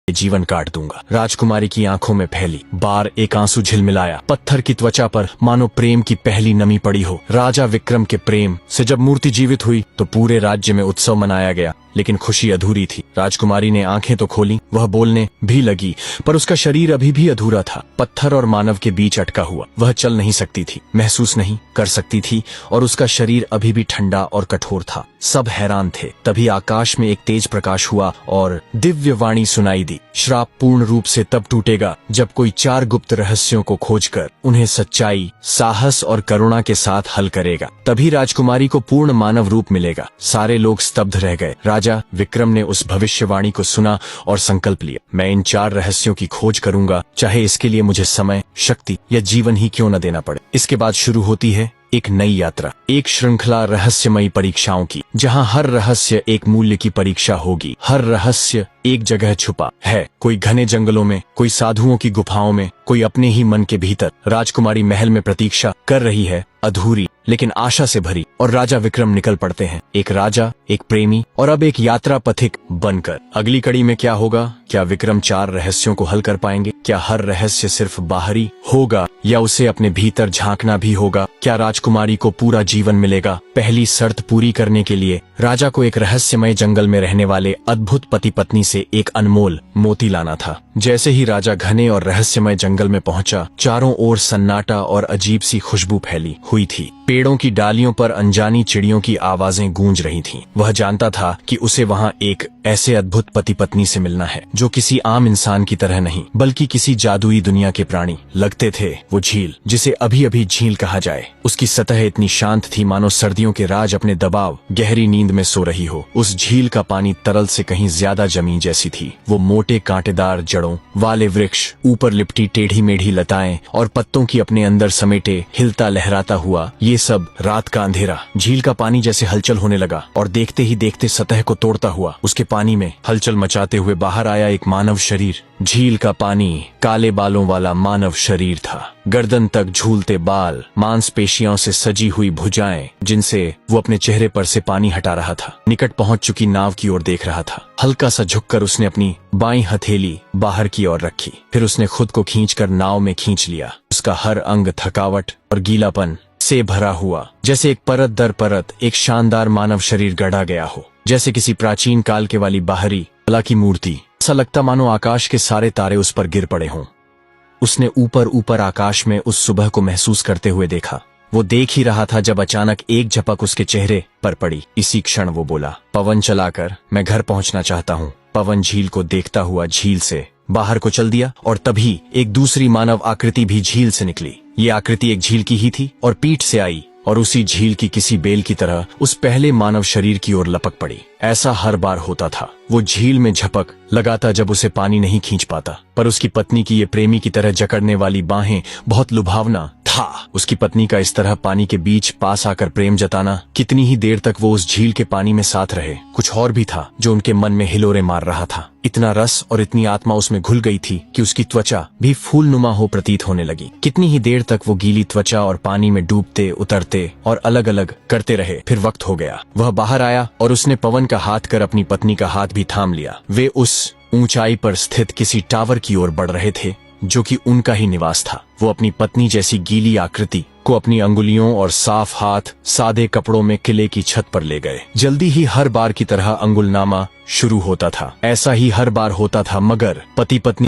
जीवन काट दूंगा। राजकुमारी की आंखों में फैली बार एक आंसू झिलमिलाया। पत्थर की त्वचा पर मानो प्रेम की पहली नमी पड़ी हो। राजा विक्रम के प्रेम से जब मूर्ति जीवित हुई तो पूरे राज्य में उत्सव मनाया गया, लेकिन खुशी अधूरी थी। राजकुमारी ने आंखें तो खोली, वह बोलने भी लगी, पर उसका शरीर अभी भी अधूरा था। पत्थर और मानव के बीच अटका हुआ। वह चल नहीं सकती थी, महसूस नहीं कर सकती थी, और उसका शरीर अभी भी ठंडा और कठोर था। सब हैरान थे। तभी आकाश में एक तेज प्रकाश हुआ और दिव्य वाणी सुनाई दी। श्राप पूर्ण रूप से तब टूटेगा जब कोई 4 गुप्त रहस्यों को खोजकर उन्हें सच्चाई, साहस और करुणा के साथ हल करेगा। तभी राजकुमारी को पूर्ण मानव रूप मिलेगा। सारे लोग स्तब्ध रह गए। राजा विक्रम ने उस भविष्यवाणी को सुना और संकल्प लिया, मैं इन 4 रहस्यों की खोज करूंगा, चाहे इसके लिए मुझे समय, शक्ति या जीवन ही क्यों न देना पड़े। इसके बाद शुरू होती है एक नई यात्रा, एक श्रृंखला रहस्यमयी परीक्षाओं की, जहां हर रहस्य एक मूल्य की परीक्षा होगी। हर रहस्य एक जगह छुपा है, कोई घने जंगलों में, कोई साधुओं की गुफाओं में, कोई अपने ही मन के भीतर। राजकुमारी महल में प्रतीक्षा कर रही है, अधूरी लेकिन आशा से भरी, और राजा विक्रम निकल पड़ते हैं, एक राजा, एक प्रेमी और अब एक यात्रा पथिक बनकर। अगली कड़ी में क्या होगा? क्या विक्रम 4 रहस्यों को हल कर पाएंगे? क्या हर रहस्य सिर्फ बाहरी होगा या उसे अपने भीतर झांकना भी होगा? क्या राजकुमारी को पूरा जीवन मिलेगा? पहली शर्त पूरी करने के लिए राजा को एक रहस्यमय जंगल में रहने वाले अद्भुत पति पत्नी से एक अनमोल मोती लाना था। जैसे ही राजा घने और रहस्यमय जंगल में पहुंचा, चारों ओर सन्नाटा और अजीब सी खुशबू फैली हुई थी। पेड़ों की डालियों पर अनजानी चिड़ियों की आवाजें गूंज रही थीं। वह जानता था कि उसे वहां एक ऐसे अद्भुत पति पत्नी से मिलना है जो किसी आम इंसान की तरह नहीं, बल्कि किसी जादुई दुनिया के प्राणी लगते थे। वो झील, जिसे अभी अभी झील कहा जाए, उसकी सतह इतनी शांत थी मानो सर्दियों के राज अपने दबाव गहरी नींद में सो रही हो। उस झील का पानी तरल से कहीं ज्यादा जमी जैसी थी। वो मोटे कांटेदार जड़ों वाले वृक्ष, ऊपर लिपटी टेढ़ी मेढ़ी लताएं और पत्तों की अपने अंदर समेटे हिलता लहराता हुआ, ये सब रात का अंधेरा। झील का पानी जैसे हलचल होने लगा और देखते ही देखते सतह को तोड़ता हुआ उसके पानी में हलचल मचाते हुए बाहर आया एक मानव शरीर। झील का पानी काले बालों वाला मानव शरीर था। गर्दन तक झूलते बाल, मांसपेशियों से सजी हुई भुजाएं जिनसे वो अपने चेहरे पर से पानी हटा रहा था। निकट पहुंच चुकी नाव की ओर देख रहा था। हल्का सा झुककर उसने अपनी बाईं हथेली बाहर की ओर रखी, फिर उसने खुद को खींचकर नाव में खींच लिया। उसका हर अंग थकावट और गीलापन से भरा हुआ, जैसे एक परत दर परत एक शानदार मानव शरीर गढ़ा गया हो, जैसे किसी प्राचीन काल के वाली बाहरी कला की मूर्ति। ऐसा लगता मानो आकाश के सारे तारे उस पर गिर पड़े हों। उसने ऊपर ऊपर आकाश में उस सुबह को महसूस करते हुए देखा। वो देख ही रहा था जब अचानक एक झपक उसके चेहरे पर पड़ी। इसी क्षण वो बोला, पवन चलाकर मैं घर पहुंचना चाहता हूँ। पवन झील को देखता हुआ झील से बाहर को चल दिया और तभी एक दूसरी मानव आकृति भी झील से निकली। ये आकृति एक झील की ही थी और पीठ से आई और उसी झील की किसी बेल की तरह उस पहले मानव शरीर की ओर लपक पड़ी। ऐसा हर बार होता था। वो झील में झपक लगाता जब उसे पानी नहीं खींच पाता, पर उसकी पत्नी की ये प्रेमी की तरह जकड़ने वाली बाहें बहुत लुभावना था। उसकी पत्नी का इस तरह पानी के बीच पास आकर प्रेम जताना, कितनी ही देर तक वो उस झील के पानी में साथ रहे। कुछ और भी था जो उनके मन में हिलोरे मार रहा था। इतना रस और इतनी आत्मा उसमें घुल गई थी कि उसकी त्वचा भी फूलनुमा हो प्रतीत होने लगी। कितनी ही देर तक वो गीली त्वचा और पानी में डूबते उतरते और अलग अलग करते रहे। फिर वक्त हो गया। वह बाहर आया और उसने पवन का हाथ कर अपनी पत्नी का हाथ भी थाम लिया। वे उस ऊंचाई पर स्थित किसी टावर की ओर बढ़ रहे थे जो कि उनका ही निवास था। वो अपनी पत्नी जैसी गीली आकृति को अपनी अंगुलियों और साफ हाथ सादे कपड़ों में किले की छत पर ले गए। जल्दी ही हर बार की तरह अंगुलनामा शुरू होता था। ऐसा ही हर बार होता था, मगर पति पत्नी